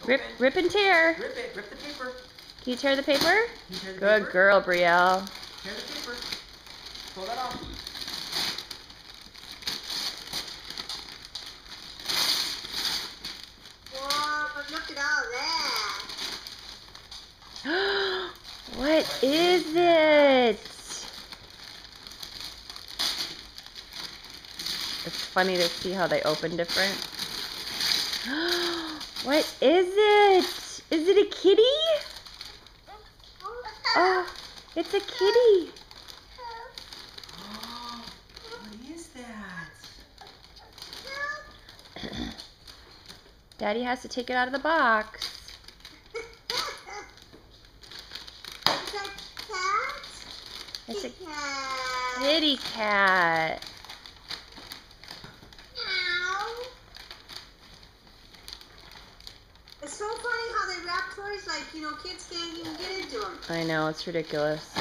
Rip and tear. Rip it. Rip the paper. Can you tear the paper? Tear the Good paper? girl, Brielle. Tear the paper. Pull that off. Whoa, look at all that. What is it? It's funny to see how they open different. What is it? Is it a kitty? Oh, it's a kitty. What is that? Daddy has to take it out of the box. Is that cat? It's a cat. kitty cat. Meow. It's so funny how they wrap toys like, you know, kids can't even get into them. I know, it's ridiculous.